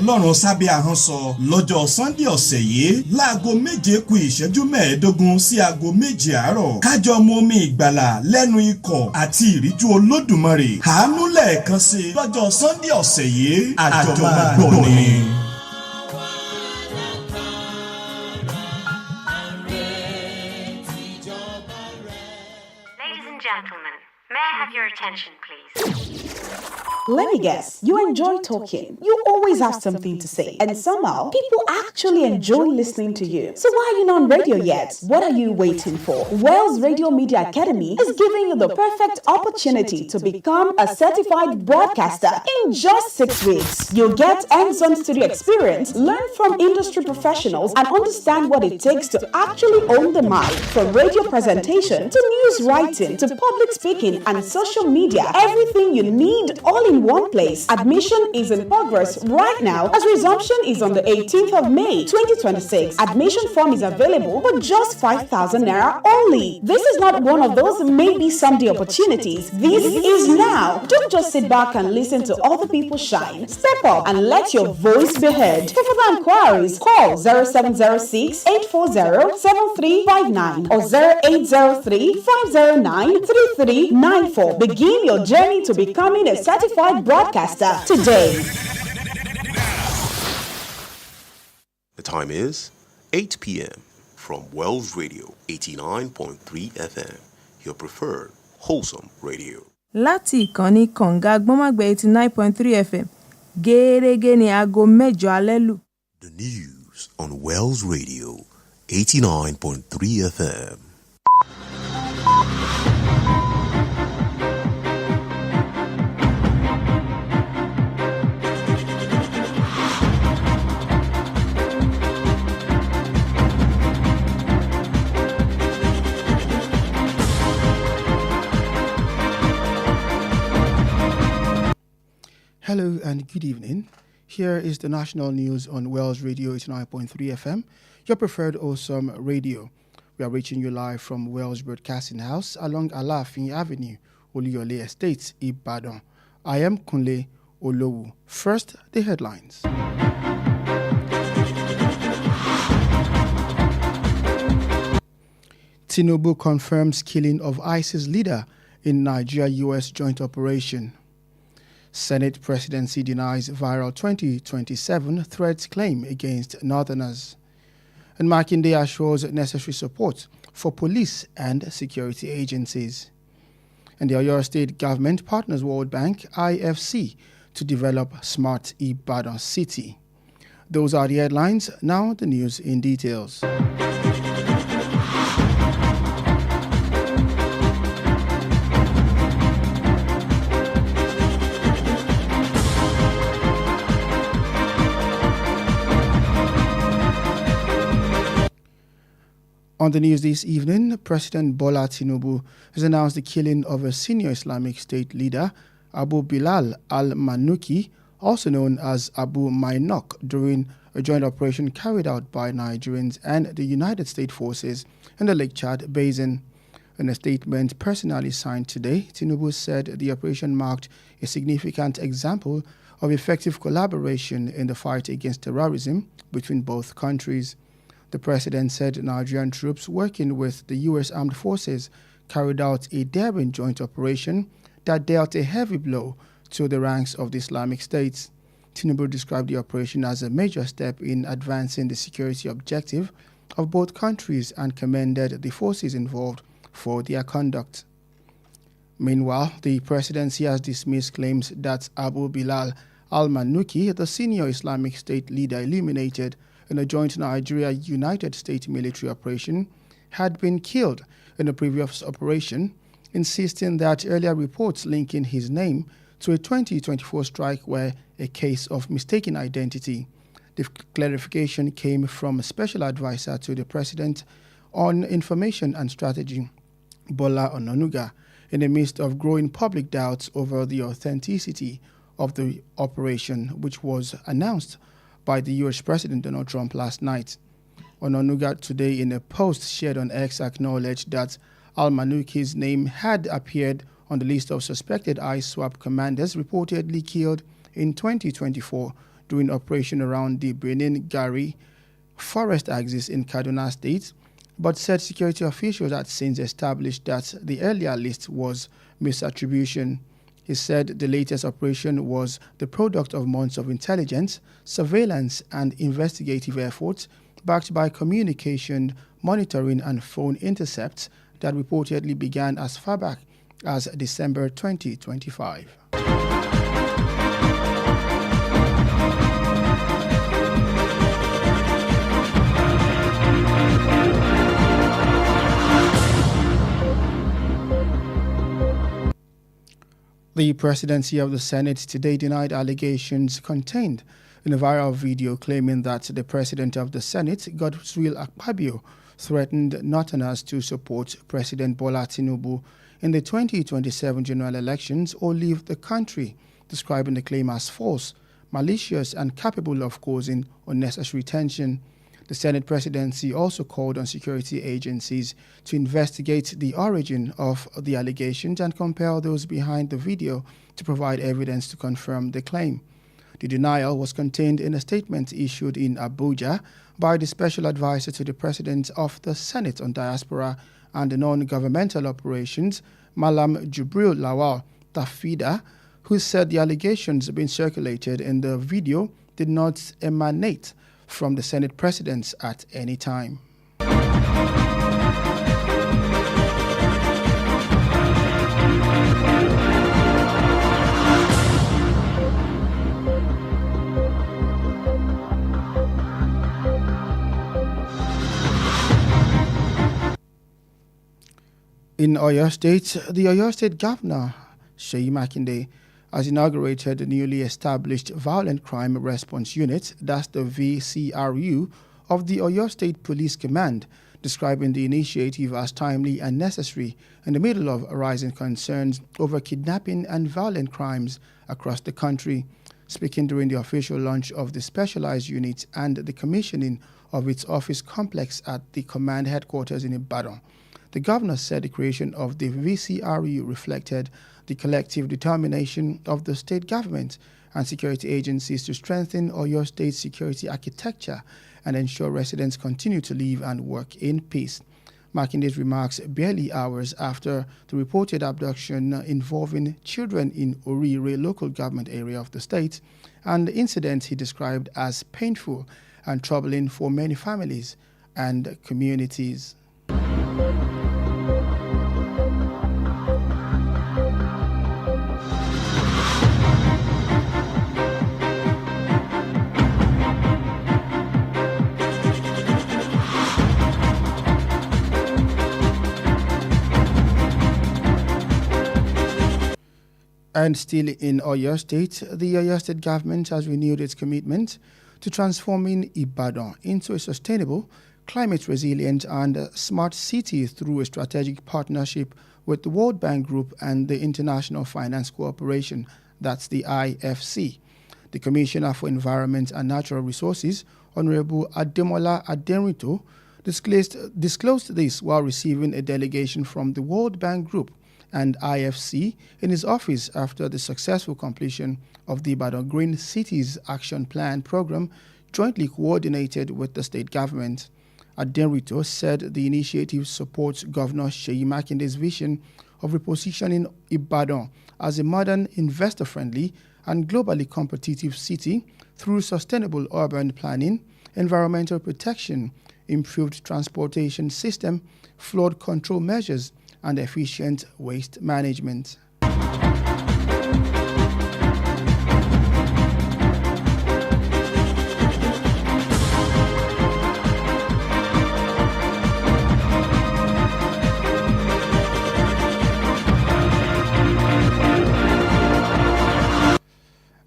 Ọlọ́run sábẹ́ ahọ́n sọ lọ́jọ́ Sunday ọ̀sẹ̀ yìí láago 7:15 sí aago 7 àárọ̀. Kájọ mu omi ìgbàlà lẹ́nu ikọ̀ àti ìríjú Olódùmarè. Àánú lẹ́ẹ̀kan sí lọ́jọ́ Sunday ọ̀sẹ̀ yìí àjọ máa gbọ́ ni. Gentlemen, may I have your attention, please? Let me guess, you enjoy talking. You always have something to say. And somehow, people actually enjoy listening to you. So why are you not on radio yet? What are you waiting for? Wells Radio Media Academy is giving you the perfect opportunity to become a certified broadcaster in just 6 weeks. You'll get hands-on studio experience, learn from industry professionals, and understand what it takes to actually own the mic. From radio presentation to news writing to public speaking and social media, everything you need all in one place. Admission is in progress right now as resumption is on the 18th of May 2026. Admission form is available for just 5,000 naira only. This is not one of those maybe someday opportunities. This is now. Don't just sit back and listen to other people shine. Step up and let your voice be heard. For further inquiries, call 0706 840 7359 or 0803 509 3394. Begin your journey to becoming a certified broadcaster today. The time is 8 p.m. from Wells Radio 89.3 FM, your preferred wholesome radio. Láti ìkànnì kànga gbọ́nmágbẹ́ 89.3 FM, gẹ́gẹ́ ní aago 8 alẹ́ lù. The news on Wells Radio 89.3 FM. Hello and good evening. Here is the national news on Wells Radio 89.3 FM, your preferred awesome radio. We are reaching you live from Wells Broadcasting House along Alafin Avenue, Oluyole Estates, Ibadan. I am Kunle Olowu. First, the headlines. Tinubu confirms killing of ISIS leader in Nigeria-US joint operation. Senate presidency denies viral 2027 threats claim against Northerners. And Makinde assures necessary support for police and security agencies. And the Oyo State government partners World Bank, IFC, to develop smart Ibadan city. Those are the headlines. Now the news in details. On the news this evening, President Bola Tinubu has announced the killing of a senior Islamic State leader, Abu Bilal al-Manuki, also known as Abu Mainok, during a joint operation carried out by Nigerians and the United States forces in the Lake Chad Basin. In a statement personally signed today, Tinubu said the operation marked a significant example of effective collaboration in the fight against terrorism between both countries. The president said Nigerian troops working with the U.S. Armed Forces carried out a daring joint operation that dealt a heavy blow to the ranks of the Islamic State. Tinubu described the operation as a major step in advancing the security objective of both countries and commended the forces involved for their conduct. Meanwhile, the presidency has dismissed claims that Abu Bilal al-Manuki, the senior Islamic State leader eliminated in a joint Nigeria-United States military operation, had been killed in a previous operation, insisting that earlier reports linking his name to a 2024 strike were a case of mistaken identity. The clarification came from a special advisor to the president on information and strategy, Bola Onanuga, in the midst of growing public doubts over the authenticity of the operation, which was announced by the U.S. President Donald Trump last night. Onanuga today in a post shared on X acknowledged that al-Manuki's name had appeared on the list of suspected ISWAP commanders reportedly killed in 2024 during operation around the Benin Gari forest axis in Kaduna State, but said security officials had since established that the earlier list was misattribution. He said the latest operation was the product of months of intelligence, surveillance, and investigative efforts backed by communication, monitoring, and phone intercepts that reportedly began as far back as December 2025. The presidency of the Senate today denied allegations contained in a viral video claiming that the president of the Senate, Godswill Akpabio, threatened Northerners to support President Bola Tinubu in the 2027 general elections or leave the country, describing the claim as false, malicious, and capable of causing unnecessary tension. The Senate presidency also called on security agencies to investigate the origin of the allegations and compel those behind the video to provide evidence to confirm the claim. The denial was contained in a statement issued in Abuja by the special advisor to the president of the Senate on diaspora and non-governmental operations, Malam Jubril Lawal Tafida, who said the allegations being circulated in the video did not emanate from the Senate presidents at any time. In Oyo State, the Oyo State Governor, Seyi Makinde, has inaugurated the newly established Violent Crime Response Unit, that's the VCRU, of the Oyo State Police Command, describing the initiative as timely and necessary in the middle of rising concerns over kidnapping and violent crimes across the country. Speaking during the official launch of the specialized unit and the commissioning of its office complex at the command headquarters in Ibadan, the governor said the creation of the VCRU reflected the collective determination of the state government and security agencies to strengthen Oyo State's security architecture and ensure residents continue to live and work in peace. Makinde's remarks barely hours after the reported abduction involving children in Orire local government area of the state, and the incident he described as painful and troubling for many families and communities. And still in Oyo State, the Oyo State government has renewed its commitment to transforming Ibadan into a sustainable, climate-resilient and smart city through a strategic partnership with the World Bank Group and the International Finance Corporation, that's the IFC. The Commissioner for Environment and Natural Resources, Honorable Ademola Adenrito, disclosed this while receiving a delegation from the World Bank Group and IFC in his office after the successful completion of the Ibadan Green Cities Action Plan program jointly coordinated with the state government. Adenrito said the initiative supports Governor Seyi Makinde's vision of repositioning Ibadan as a modern, investor-friendly and globally competitive city through sustainable urban planning, environmental protection, improved transportation system, flood control measures, and efficient waste management.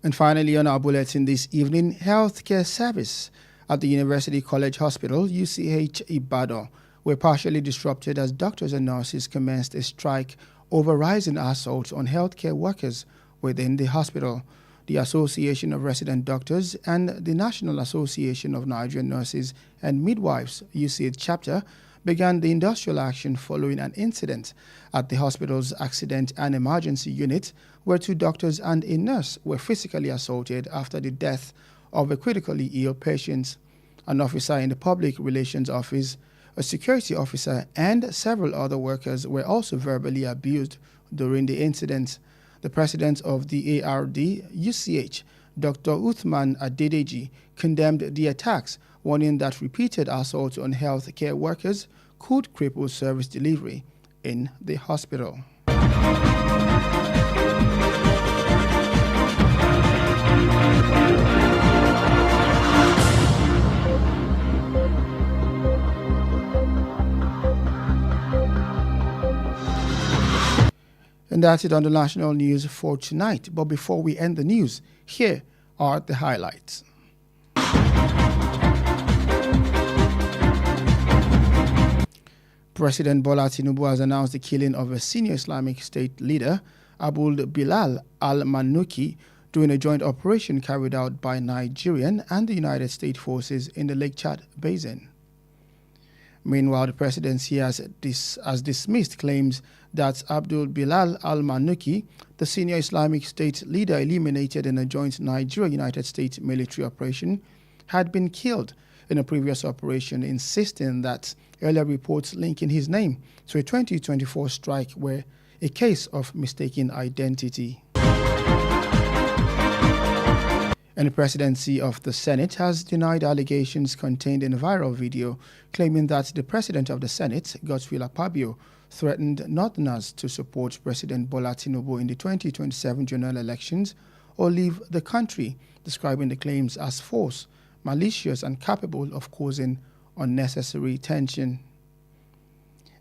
And finally, on our bulletin this evening, healthcare service at the University College Hospital, UCH Ibadan, were partially disrupted as doctors and nurses commenced a strike over rising assaults on healthcare workers within the hospital. The Association of Resident Doctors and the National Association of Nigerian Nurses and Midwives, UCH chapter, began the industrial action following an incident at the hospital's accident and emergency unit where two doctors and a nurse were physically assaulted after the death of a critically ill patient. An officer in the Public Relations Office, a security officer, and several other workers were also verbally abused during the incident. The president of the ARD, UCH, Dr. Uthman Adedeji, condemned the attacks, warning that repeated assaults on healthcare workers could cripple service delivery in the hospital. And that's it on the national news for tonight. But before we end the news, here are the highlights. President Bola Tinubu has announced the killing of a senior Islamic State leader, Abul Bilal al-Manuki, during a joint operation carried out by Nigerian and the United States forces in the Lake Chad Basin. Meanwhile, the presidency has dismissed claims that Abdul Bilal al-Manuki, the senior Islamic State leader eliminated in a joint Nigeria-United States military operation, had been killed in a previous operation, insisting that earlier reports linking his name to a 2024 strike were a case of mistaken identity. And the presidency of the Senate has denied allegations contained in a viral video claiming that the president of the Senate, Godswill Akpabio, threatened Northerners to support President Bola Tinubu in the 2027 general elections or leave the country, describing the claims as false, malicious, and capable of causing unnecessary tension.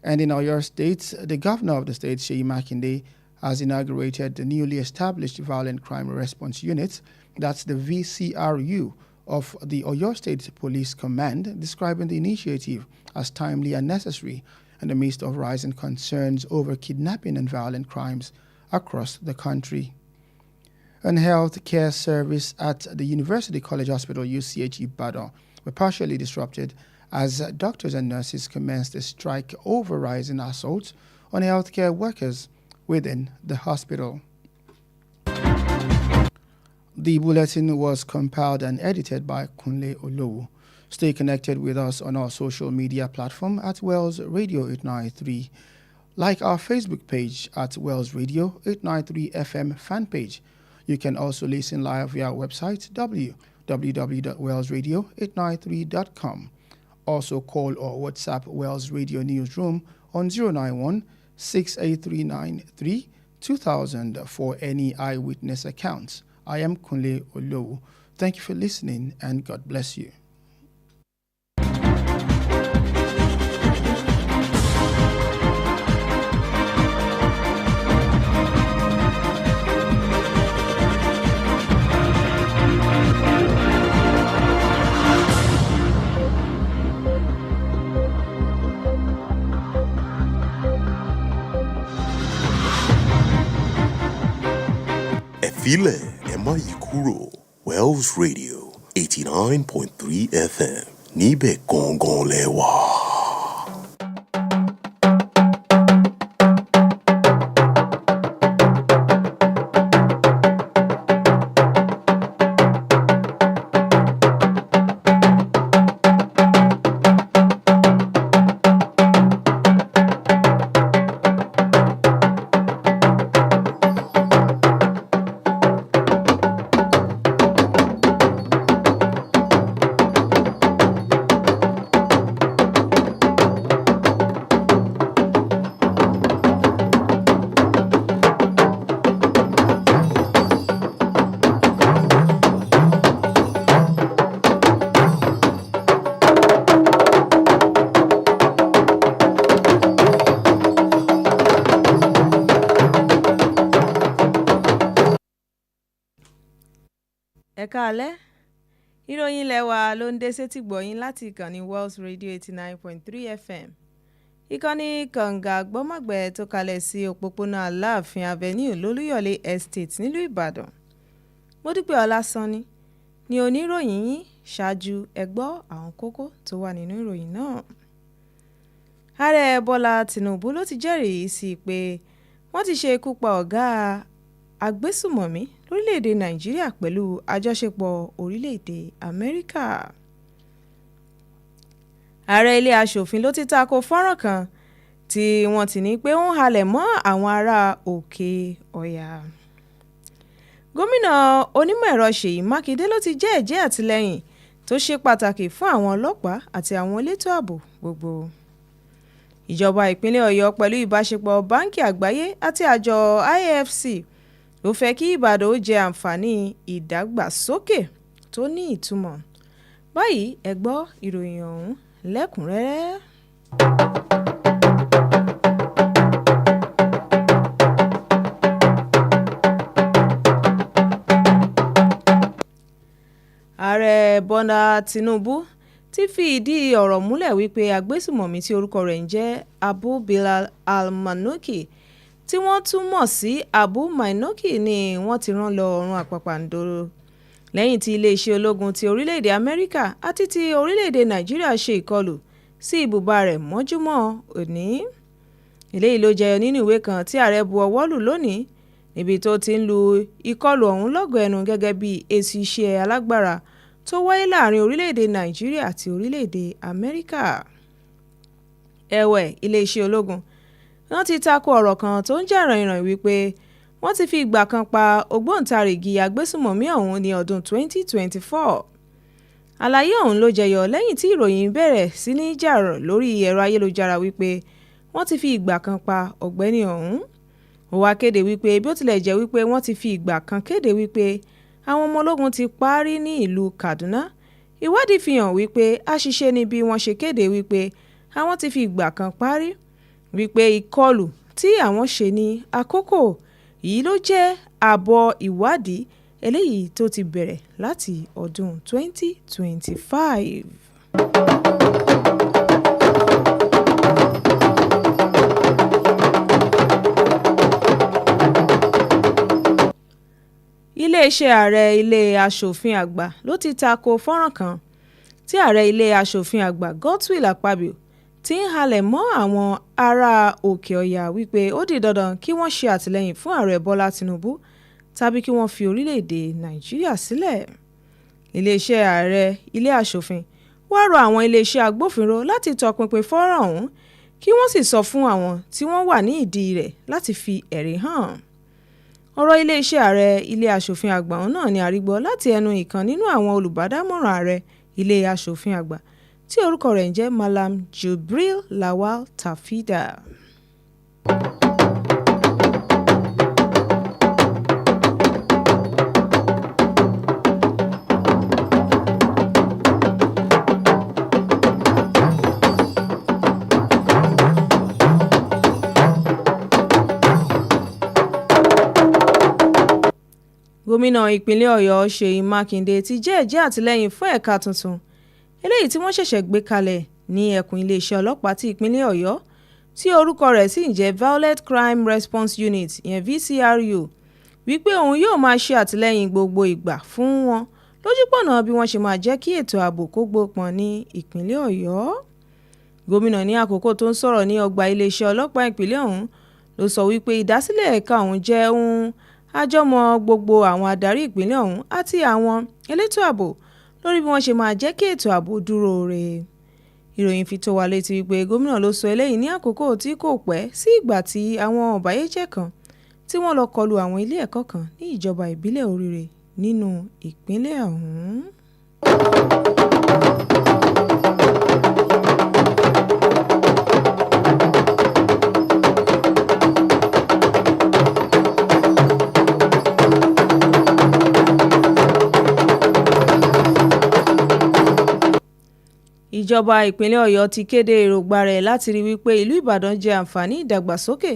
And in Oyo State, the governor of the state, Seyi Makinde, has inaugurated the newly established Violent Crime Response Unit, that's the VCRU, of the Oyo State Police Command, describing the initiative as timely and necessary in the midst of rising concerns over kidnapping and violent crimes across the country. And health care service at the University College Hospital UCH Ibadan were partially disrupted as doctors and nurses commenced a strike over rising assaults on healthcare workers within the hospital. The bulletin was compiled and edited by Kunle Olowu. Stay connected with us on our social media platform at Wells Radio 893. Like our Facebook page at Wells Radio 893 FM fan page. You can also listen live via our website www.wellsradio893.com. Also call or WhatsApp Wells Radio Newsroom on 091 68393 2000 for any eyewitness accounts. I am Kunle Olowu. Thank you for listening and God bless you. Efile Emayikuro, Wells Radio 89.3 FM. Nibe Gongon Lewa. Ẹ káalẹ́ ìròyìn ilé wa ló ń dé sétí gbọ̀yìn láti ìkànnì Wells Radio 89.3 FM. Ìkànnì kànga gbọ́mọ̀gbẹ́ tó kalẹ̀ sí òpópónà Aláàfin Avenue lólúyọ̀lé Estate nílùú Ìbàdàn. Módúpẹ́ Ọlásànní ni oníròyìn yín. Ṣáájú ẹ gbọ́ àwọn kókó tó wà nínú ìròyìn náà. Ààrẹ Bọ́lá Tinubu ló ti jẹ́rìí sí pé wọ́n ti ṣe ikú pa ọ̀gá agbésùmọ̀mí lórílẹ̀‐èdè Nàìjíríà pẹ̀lú àjọṣepọ̀ orílẹ̀‐èdè Amẹ́ríkà. Ààrẹ ilé aṣòfin ló ti tako fọ́nrán kan tí wọ́n ti ní pé ó ń halẹ̀ mọ́ àwọn ará Òkè Ọ̀yà. Gómìnà onímọ̀ ẹ̀rọ Ṣèyí Mákindé ló ti jẹ́ ẹ̀jẹ́ àtìlẹ́yìn tó ṣe pàtàkì fún àwọn ọlọ́pàá àti àwọn elétò ààbò gbogbo. Ìjọba ìpínlẹ̀ Ọ̀yọ́ pẹ̀lú ìbáṣepọ̀ Báńkì Àgbáyé àti àjọ IFC ló fẹ́ kí Ìbàdàn ó jẹ àǹfààní ìdàgbàsókè tó ní ìtumọ̀. Báyìí ẹ gbọ́ ìròyìn ọ̀hún lẹ́kùnrẹ́rẹ́. Ààrẹ Bọ́lá Tinubu ti fi ìdí ọ̀rọ̀ múlẹ̀ wípé agbésùmọ̀mí tí orúkọ rẹ̀ ń jẹ́ Abu Bilal al-Manuki tí wọ́n tún mọ̀ sí Abu Mainoki ni wọ́n ti rán lọ ọ̀run àpàpàǹdodo lẹ́yìn tí iléeṣẹ́ ológun ti orílẹ̀-èdè Amẹ́ríkà àti ti orílẹ̀-èdè Nàìjíríà ṣe ìkọlù sí ibùba rẹ̀ mọ́júmọ́ òní. Eléyìí ló jẹyọ nínú ìwé kan tí ààrẹ bu ọwọ́ lù lónìí níbi tó ti ń lu ìkọlù ọ̀hún lọ́gọ̀ ẹnu gẹ́gẹ́ bí èsì iṣẹ́ alágbára tó wáyé láàrin orílẹ̀-èdè Nàìjíríà àti orílẹ̀-èdè Amẹ́ríkà. Ẹ̀wẹ̀, iléeṣẹ́ ológun wọ́n ti tako ọ̀rọ̀ kan tó ń jà ràìnràìn wípé wọ́n ti fi ìgbà kan pa ògbóǹtarìgì agbésùmọ̀mí ọ̀hún ní ọdún 2024. Àlàyé ọ̀hún ló jẹyọ lẹ́yìn tí ìròyìn bẹ̀rẹ̀ sí ní jà lórí ẹ̀rọ ayélujára wípé wọ́n ti fi ìgbà kan pa ọ̀gbẹ́ni ọ̀hún. Ó wá kéde wípé bí ó tilẹ̀ jẹ́ wípé wọ́n ti fi ìgbà kan kéde wípé àwọn ọmọ ológun ti parí ní ìlú Kaduna, ìwádìí fi hàn wípé àṣìṣe ni bí wọ́n ṣe kéde wípé àwọn ti fi ìgbà kan parí, wípé ìkọlù tí àwọn ṣe ní àkókò yìí ló jẹ́ àbọ̀ ìwádìí eléyìí tó ti bẹ̀rẹ̀ láti ọdún 2025. Iléeṣẹ́ ààrẹ ilé aṣòfin àgbà ló ti tako fọ́nrán kan tí ààrẹ ilé aṣòfin àgbà Godswill Akpabio ti ń halẹ̀ mọ́ àwọn ará Òkè Ọ̀yà wípé ó di dandan kí wọ́n ṣe àtìlẹ́yìn fún ààrẹ Bọ́lá Tinubu tàbí kí wọ́n fi orílẹ̀-èdè Nàìjíríà sílẹ̀. Iléeṣẹ́ ààrẹ ilé aṣòfin wá rọ àwọn iléeṣẹ́ agbófinró láti tọpinpin fọ́nrán ọ̀hún kí wọ́n sì sọ fún àwọn tí wọ́n wà ní ìdí rẹ̀ láti fi ẹ̀rí hàn. Ọ̀rọ̀ iléeṣẹ́ ààrẹ ilé aṣòfin àgbà náà ni a rí gbọ́ láti ẹnu ìkan nínú àwọn olùbádámọ̀ràn ààrẹ ilé aṣòfin àgbà tí orúkọ rẹ̀ ń jẹ́ Malam Jubril Lawal Tafida. Gómìnà ìpínlẹ̀ Ọ̀yọ́ Ṣèyí Mákindé ti jẹ́ ẹ̀jẹ́ àtìlẹ́yìn fún ẹ̀ka tuntun eléyìí tí wọ́n ṣẹ̀ṣẹ̀ gbé kalẹ̀ ní ẹkùn iléeṣẹ́ ọlọ́pàá ti ìpínlẹ̀ Ọ̀yọ́ tí orúkọ rẹ̀ sì ń jẹ́ Violent Crime Response Unit VCRU, wípé òun yóò máa ṣe àtìlẹ́yìn gbogbo ìgbà fún wọn lójúpọ̀nà bí wọ́n ṣe máa jẹ́ kí ètò ààbò kó gbópọn ní ìpínlẹ̀ Ọ̀yọ́. Gómìnà ní àkókò tó ń sọ̀rọ̀ ní ọgbà iléeṣẹ́ ọlọ́pàá ìpínlẹ̀ ọ̀hún ló sọ wípé ìdásílẹ̀ ẹ̀ka ọ̀hún jẹ́ ohun àjọmọ́ gbogbo àwọn adarí ìpínlẹ̀ ọ̀hún àti àwọn elétò ààbò lórí bí wọ́n ṣe máa jẹ́ kí ètò ààbò dúró re. Ìròyìn fi tó wa létí wípé gómìnà ló sọ eléyìí ní àkókò tí kò pẹ́ sí ìgbà tí àwọn ọ̀bàyéjẹ́ kan tí wọ́n lọ kọlu àwọn ilé ẹ̀kọ́ kan ní ìjọba ìbílẹ̀ Oríire nínú ìpínlẹ̀ ọ̀hún. Ìjọba ìpínlẹ̀ Ọ̀yọ́ ti kéde èròǹgbà rẹ̀ láti rí wípé ìlú Ìbàdàn jẹ àǹfààní ìdàgbàsókè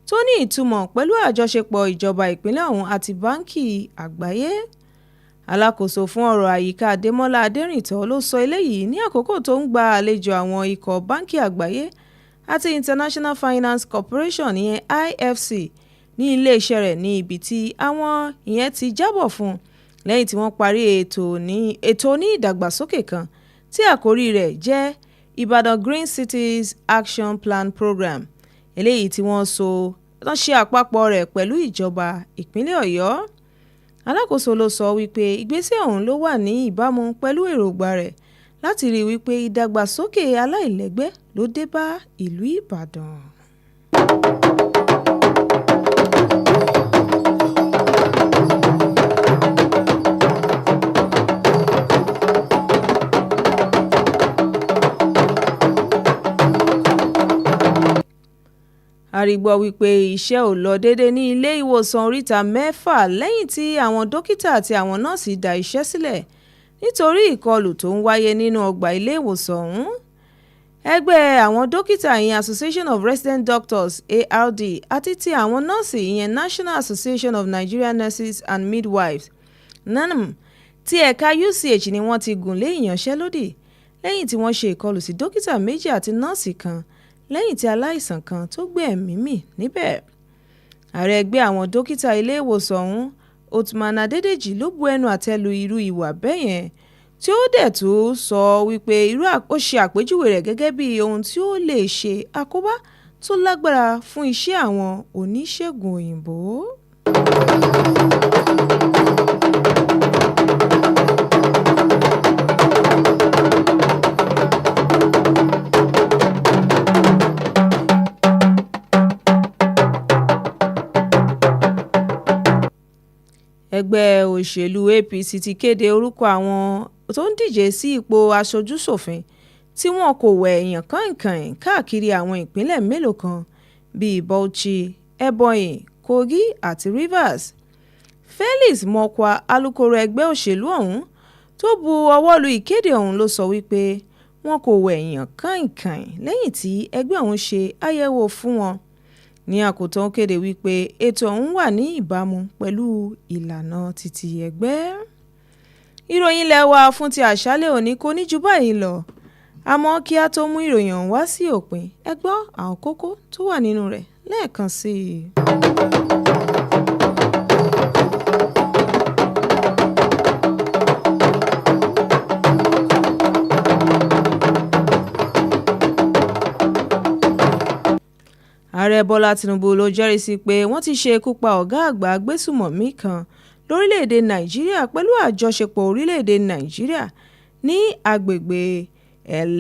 tó ní ìtumọ̀ pẹ̀lú àjọṣepọ̀ ìjọba ìpínlẹ̀ ọ̀hún àti Báńkì Àgbáyé. Alákòóso fún ọ̀rọ̀ àyíká Adémọ́lá Adérìntọ́ ló sọ eléyìí ní àkókò tó ń gba àlejò àwọn ikọ̀ Báńkì Àgbáyé àti International Finance Corporation IFC ní iléeṣẹ́ rẹ̀ ní ibi tí àwọn ìyẹn ti jábọ̀ fún lẹ́yìn tí wọ́n parí ètò ní ìdàgbàsókè kan tí àkórí rẹ̀ jẹ́ Ìbàdàn Green Cities Action Plan Program, eléyìí tí wọ́n so àpapọ̀ rẹ̀ pẹ̀lú ìjọba ìpínlẹ̀ Ọ̀yọ́. Alákòóso ló sọ wípé ìgbésẹ̀ ọ̀hún ló wà ní ìbámu pẹ̀lú èròǹgbà rẹ̀ láti rí wípé ìdàgbàsókè aláìlẹ́gbẹ́ ló dé bá ìlú Ìbàdàn. A rí gbọ́ wípé iṣẹ́ ò lọ déédé ní ilé ìwòsàn oríta mẹ́fà lẹ́yìn tí àwọn dókítà àti àwọn nọ́ọ̀sì dá iṣẹ́ sílẹ̀ nítorí ìkọlù tó ń wáyé nínú ọgbà ilé ìwòsàn ọ̀hún. Ẹgbẹ́ àwọn dókítà ìyẹn Association of Resident Doctors ARD àti ti àwọn nọ́ọ̀sì ìyẹn National Association of Nigerian Nurses and Midwives NANM ti ẹ̀ka UCH ni wọ́n ti gùn lé ìyanṣẹ́lódì lẹ́yìn tí wọ́n ṣe ìkọlù sí dókítà méjì àti nọ́ọ̀sì kan lẹ́yìn tí aláìsàn kan tó gbé ẹ̀mí mì níbẹ̀. Ààrẹ ẹgbẹ́ àwọn dókítà ilé ìwòsàn ọ̀hún Othman Adédèjì ló bu ẹnu àtẹ́ lu irú ìwà bẹ́ẹ̀ yẹn tí ó dẹ̀ tún sọ wípé ó ṣe àpèjúwe rẹ̀ gẹ́gẹ́ bí ohun tí ó lè ṣe àkóbá tó lágbára fún iṣẹ́ àwọn oníṣègùn òyìnbó. Ẹgbẹ́ òṣèlú APC ti kéde orúkọ àwọn tó ń díje sí ipò aṣojú-ṣòfin tí wọn kò wẹ̀ èèyàn kàìnkàìn káàkiri àwọn ìpínlẹ̀ mélòó kan bíi Bauchi, Ebonyi, Kogi àti Rivers. Felix Mokwa, alukoro ẹgbẹ́ òṣèlú ọ̀hún tó bu ọwọ́ lu ìkéde ọ̀hún ló sọ wípé wọn kò wẹ̀ èèyàn kàìnkàìn lẹ́yìn tí ẹgbẹ́ ọ̀hún ṣe àyẹ̀wò fún wọn. Ní àkótán kéde wípé ètò ọ̀hún wà ní ìbámu pẹ̀lú ìlànà títí ẹgbẹ́. Ìròyìn ilé wa fún ti àṣálẹ́ òní kò ní jù báyìí lọ. Àmọ́ kí a tó mú ìròyìn ọ̀hún wá sí òpin, ẹ gbọ́ àwọn kókó tó wà nínú rẹ̀ lẹ́ẹ̀kan sí i. Ààrẹ Bọ́lá Tinubu ló jẹ́rìísí pé wọ́n ti ṣe ikú pa ọ̀gá àgbà agbésùmọ̀mí kan lórílẹ̀‐èdè Nàìjíríà pẹ̀lú àjọṣepọ̀ orílẹ̀‐èdè Nàìjíríà ní agbègbè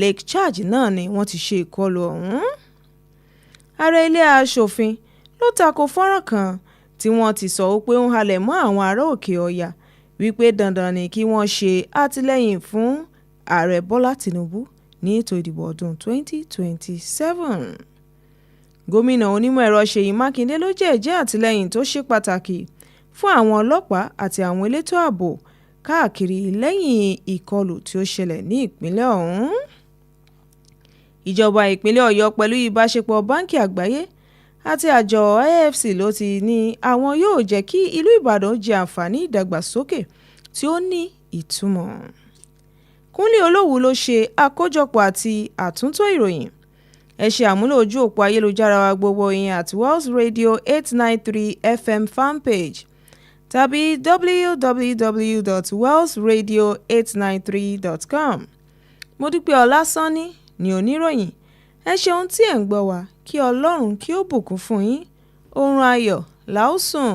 Lake Chad náà ni wọ́n ti ṣe ìkọlù ọ̀hún. Ààrẹ ilé aṣòfin ló tako fọ́nrán kan tí wọ́n ti sọ pé ó ń halẹ̀ mọ́ àwọn ará òkè ọya wípé dandan ni kí wọ́n ṣe àtìlẹ́yìn fún ààrẹ Bọ́lá Tinubu ní ètò ìdìbò ọdún 2027. Gómìnà onímọ̀ ẹ̀rọ Ṣèyí Mákindé ló jẹ́ àtìlẹ́yìn tó ṣe pàtàkì fún àwọn ọlọ́pàá àti àwọn elétò ààbò káàkiri lẹ́yìn ìkọlù tí ó ṣẹlẹ̀ ní ìpínlẹ̀ ọ̀hún. Ìjọba ìpínlẹ̀ Ọ̀yọ́ pẹ̀lú ìbáṣepọ̀ Báńkì Àgbáyé àti àjọ AFC ló ti ní àwọn yóò jẹ́ kí ìlú Ìbàdàn jẹ àǹfààní ìdàgbàsókè tí ó ní ìtumọ̀. Kúnlé Olówù ló ṣe àkójọpọ̀ àti àtúntò ìròyìn. Ẹ ṣe àmúlò ojú òpó ayélujára wa gbogbo ìyẹn at Wells Radio 893 FM fanpage tàbí www.wellsradio893.com. Modúpẹ́ Ọlásánní ni oníròyìn. Ẹ ṣeun tí ẹ̀ ń gbọ́ wa, kí Ọlọ́run kí ó bùkún fún yín. Oorun ayọ̀ la ó sùn.